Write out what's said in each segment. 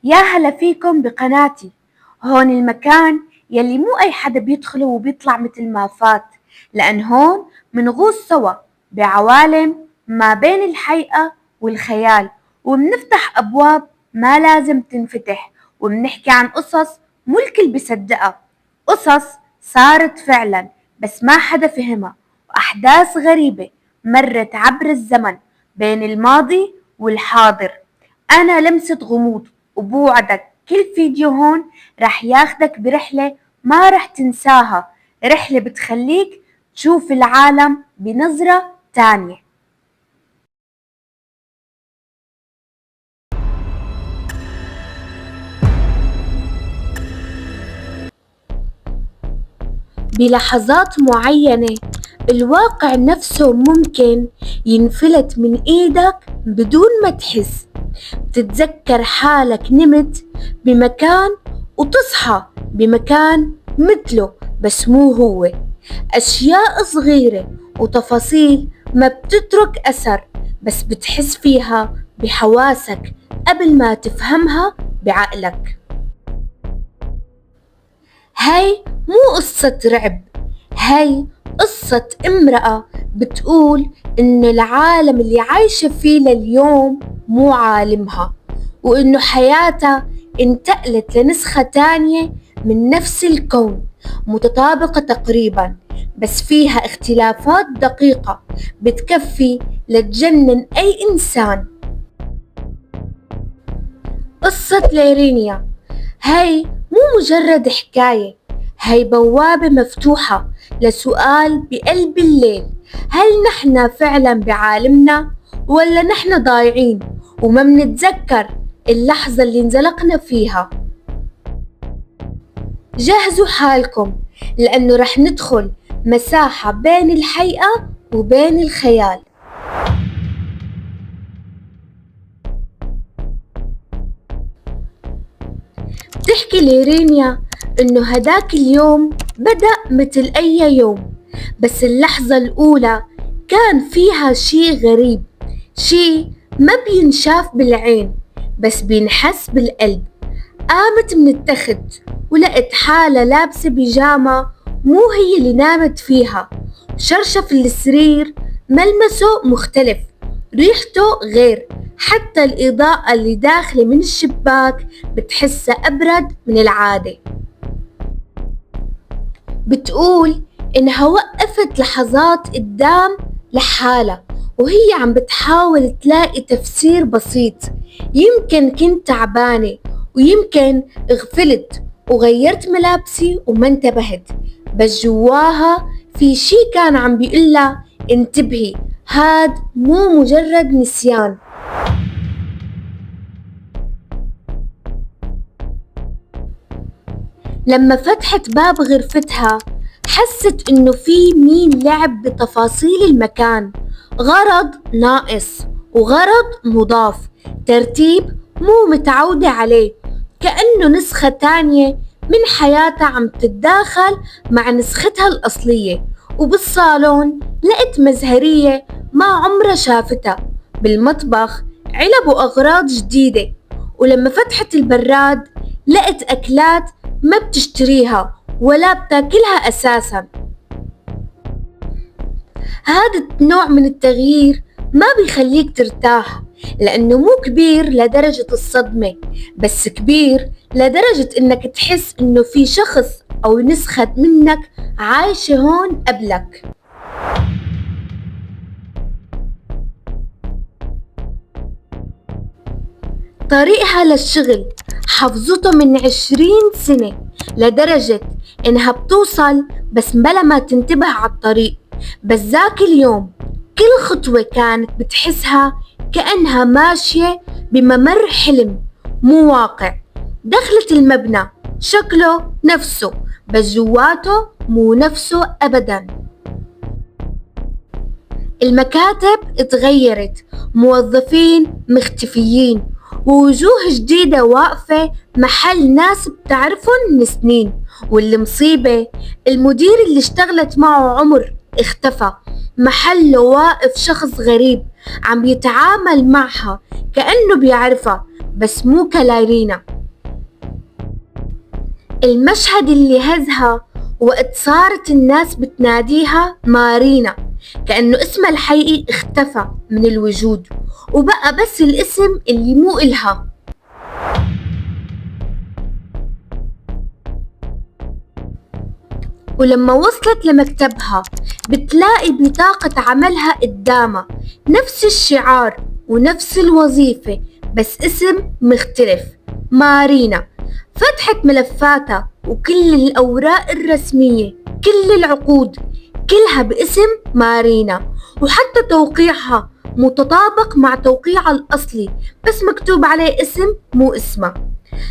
يا هلا فيكم بقناتي. هون المكان يلي مو أي حدا بيدخله وبيطلع مثل ما فات، لأن هون منغوص سوا بعوالم ما بين الحقيقة والخيال، ومنفتح أبواب ما لازم تنفتح، ومنحكي عن قصص مو الكل بيصدقها، قصص صارت فعلا بس ما حدا فهمها، وأحداث غريبة مرت عبر الزمن بين الماضي والحاضر. أنا لمسة غموض، وبوعدك كل فيديو هون رح ياخدك برحلة ما رح تنساها، رحلة بتخليك تشوف العالم بنظرة تانية. بلحظات معينة الواقع نفسه ممكن ينفلت من ايدك بدون ما تحس، تتذكر حالك نمت بمكان وتصحى بمكان مثله بس مو هو. أشياء صغيرة وتفاصيل ما بتترك أثر، بس بتحس فيها بحواسك قبل ما تفهمها بعقلك. هاي مو قصة رعب، هاي قصة امرأة بتقول إنه العالم اللي عايشة فيه لليوم مو عالمها، وإنه حياتها انتقلت لنسخة تانية من نفس الكون، متطابقة تقريبا بس فيها اختلافات دقيقة بتكفي لتجنن أي إنسان. قصة ليرينيا هاي مو مجرد حكاية، هاي بوابة مفتوحة لسؤال بقلب الليل: هل نحن فعلا بعالمنا ولا نحن ضايعين وما منتذكر اللحظة اللي انزلقنا فيها؟ جهزوا حالكم لأنه رح ندخل مساحة بين الحقيقة وبين الخيال. بتحكي ليرينيا إنه هداك اليوم بدأ مثل أي يوم، بس اللحظة الأولى كان فيها شي غريب، شي ما بينشاف بالعين بس بينحس بالقلب. قامت من التخت ولقت حالة لابسة بيجامة مو هي اللي نامت فيها، شرشف السرير ملمسه مختلف، ريحته غير، حتى الإضاءة اللي داخلة من الشباك بتحسها أبرد من العادة. بتقول إنها وقفت لحظات قدام لحالها وهي عم بتحاول تلاقي تفسير بسيط، يمكن كنت تعبانة ويمكن غفلت وغيرت ملابسي وما انتبهت، بس جواها في شي كان عم بيقلها انتبهي، هاد مو مجرد نسيان. لما فتحت باب غرفتها حست إنه في مين لعب بتفاصيل المكان، غرض ناقص وغرض مضاف، ترتيب مو متعودة عليه، كأنه نسخة تانية من حياتها عم تتداخل مع نسختها الأصلية. وبالصالون لقت مزهرية ما عمرها شافتها، بالمطبخ علب وأغراض جديدة، ولما فتحت البراد لقت أكلات ما بتشتريها ولا بتاكلها أساسا. هذا النوع من التغيير ما بيخليك ترتاح، لأنه مو كبير لدرجة الصدمة، بس كبير لدرجة إنك تحس إنه في شخص أو نسخة منك عايشة هون قبلك. طريقها للشغل حفظته من 20 سنة، لدرجة إنها بتوصل بس بلا ما تنتبه على الطريق. بس ذاك اليوم كل خطوة كانت بتحسها كأنها ماشية بممر حلم مو واقع. دخلت المبنى شكله نفسه بس جواته مو نفسه أبدا. المكاتب اتغيرت، موظفين مختفيين، ووجوه جديدة واقفة محل ناس بتعرفن من سنين. والمصيبة المدير اللي اشتغلت معه عمر اختفى، محله واقف شخص غريب عم يتعامل معها كأنه بيعرفها بس مو كلايرينا. المشهد اللي هزها وقت صارت الناس بتناديها مارينا، كأنه اسمها الحقيقي اختفى من الوجود وبقى بس الاسم اللي مو إلها. ولما وصلت لمكتبها بتلاقي بطاقة عملها قدامها نفس الشعار ونفس الوظيفة بس اسم مختلف، مارينا. فتحت ملفاتها وكل الأوراق الرسمية، كل العقود كلها باسم مارينا، وحتى توقيعها متطابق مع توقيعها الأصلي بس مكتوب عليه اسم مو اسمها.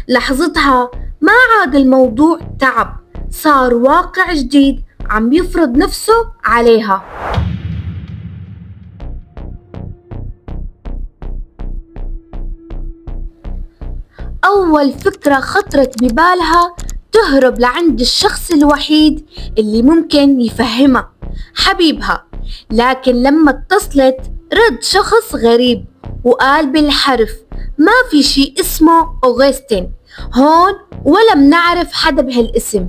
لحظتها ما عاد الموضوع تعب، صار واقع جديد عم يفرض نفسه عليها. أول فكرة خطرت ببالها تهرب لعند الشخص الوحيد اللي ممكن يفهمها، حبيبها. لكن لما اتصلت رد شخص غريب وقال بالحرف ما في شي اسمه أوغسطين هون ولا منعرف حدا بهالاسم.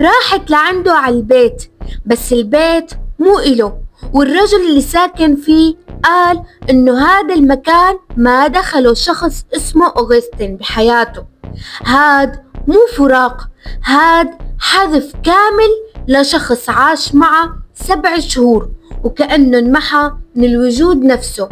راحت لعنده على البيت بس البيت مو إله، والرجل اللي ساكن فيه قال إنه هذا المكان ما دخله شخص اسمه أوغسطين بحياته. هاد مو فراق، هاد حذف كامل لشخص عاش معه 7 شهور وكأنه انمحى من الوجود نفسه.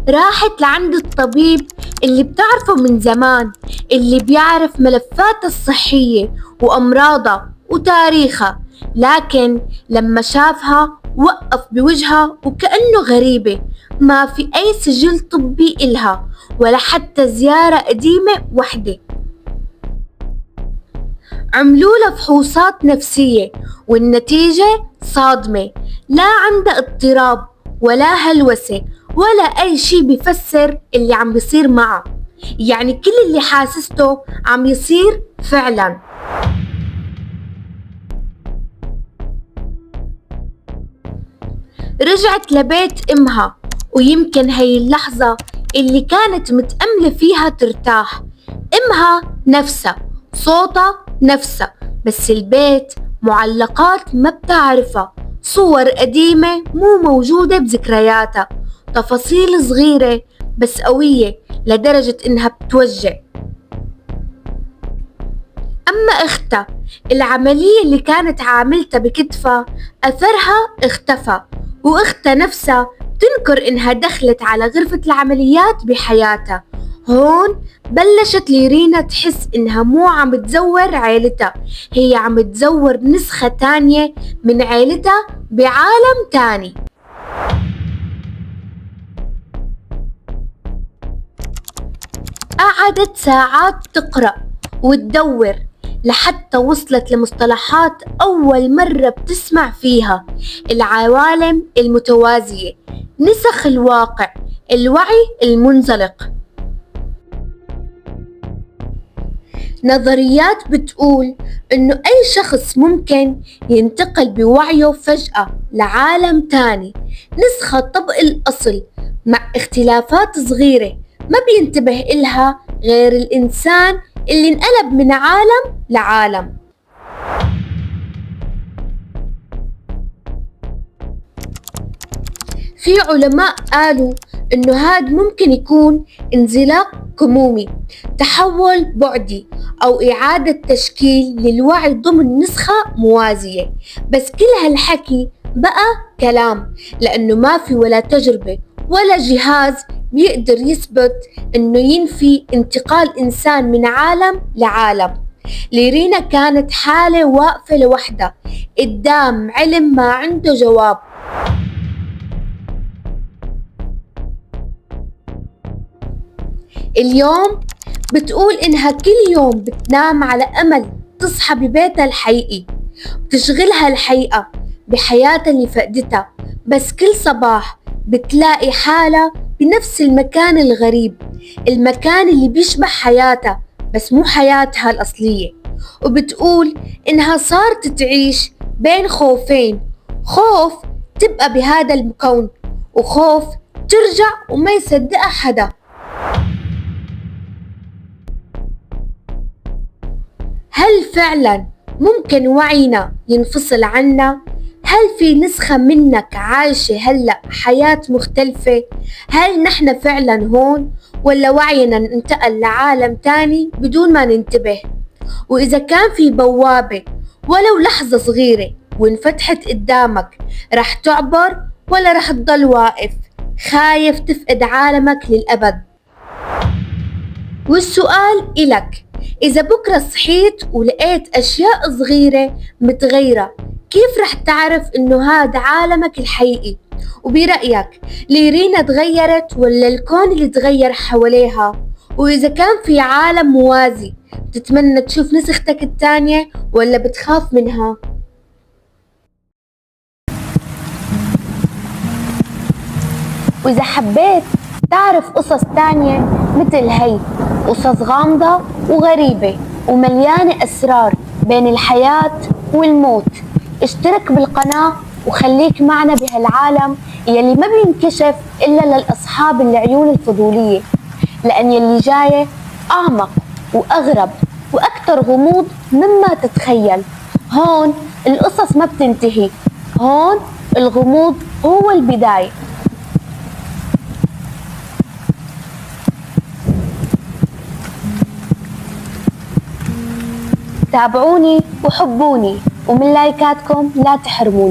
راحت لعند الطبيب اللي بتعرفه من زمان، اللي بيعرف ملفاتها الصحية وأمراضها وتاريخها، لكن لما شافها وقف بوجهها وكأنه غريبة، ما في أي سجل طبي إلها ولا حتى زيارة قديمة وحدة. عملولها فحوصات نفسية والنتيجة صادمة، لا عندها اضطراب ولا هلوسة ولا أي شي بيفسر اللي عم بيصير معها، يعني كل اللي حاسسته عم يصير فعلا. رجعت لبيت إمها، ويمكن هي اللحظة اللي كانت متأملة فيها ترتاح. إمها نفسها، صوتها نفسها، بس البيت معلقات ما بتعرفها، صور قديمة مو موجودة بذكرياتها، تفاصيل صغيرة بس قوية لدرجة إنها بتوجع. أما أختها، العملية اللي كانت عاملتها بكتفها أثرها اختفى، وأختها نفسها تنكر إنها دخلت على غرفة العمليات بحياتها. هون بلشت ليرينا تحس إنها مو عم تزور عيلتها، هي عم تزور نسخة تانية من عيلتها بعالم تاني. قعدت ساعات تقرأ وتدور لحتى وصلت لمصطلحات أول مرة بتسمع فيها: العوالم المتوازية، نسخ الواقع، الوعي المنزلق. نظريات بتقول إنه أي شخص ممكن ينتقل بوعيه فجأة لعالم تاني، نسخة طبق الأصل مع اختلافات صغيرة ما بينتبه إلها غير الإنسان اللي انقلب من عالم لعالم. في علماء قالوا إنه هاد ممكن يكون انزلاق كمومي، تحول بعدي، أو إعادة تشكيل للوعي ضمن نسخة موازية. بس كل هالحكي بقى كلام، لأنه ما في ولا تجربة ولا جهاز بيقدر يثبت إنه ينفي انتقال إنسان من عالم لعالم. ليرينا كانت حالة واقفة لوحدها قدام علم ما عنده جواب. اليوم بتقول إنها كل يوم بتنام على أمل تصحى ببيتها الحقيقي، بتشغلها الحقيقة بحياتها اللي فقدتها، بس كل صباح بتلاقي حالها بنفس المكان الغريب، المكان اللي بيشبه حياتها بس مو حياتها الأصلية. وبتقول إنها صارت تعيش بين خوفين: خوف تبقى بهذا الكون، وخوف ترجع وما يصدقها حدا. هل فعلا ممكن وعينا ينفصل عنا؟ هل في نسخة منك عايشة هلأ حياة مختلفة؟ هل نحن فعلا هون ولا وعينا انتقل لعالم تاني بدون ما ننتبه؟ وإذا كان في بوابة ولو لحظة صغيرة وانفتحت قدامك، رح تعبر ولا رح تضل واقف خايف تفقد عالمك للأبد؟ والسؤال إلك، إذا بكرة صحيت ولقيت أشياء صغيرة متغيرة، كيف رح تعرف إنه هذا عالمك الحقيقي؟ وبرأيك ليرينا تغيرت ولا الكون اللي تغير حواليها؟ وإذا كان في عالم موازي، بتتمنى تشوف نسختك التانية ولا بتخاف منها؟ وإذا حبيت تعرف قصص تانية مثل هي، قصص غامضة وغريبة ومليانة أسرار بين الحياة والموت، اشترك بالقناة وخليك معنا بهالعالم يلي ما بينكشف إلا للأصحاب العيون الفضولية، لأن يلي جاية أعمق وأغرب وأكثر غموض مما تتخيل. هون القصص ما بتنتهي، هون الغموض هو البداية. تابعوني وحبوني، ومن لايكاتكم لا تحرموني.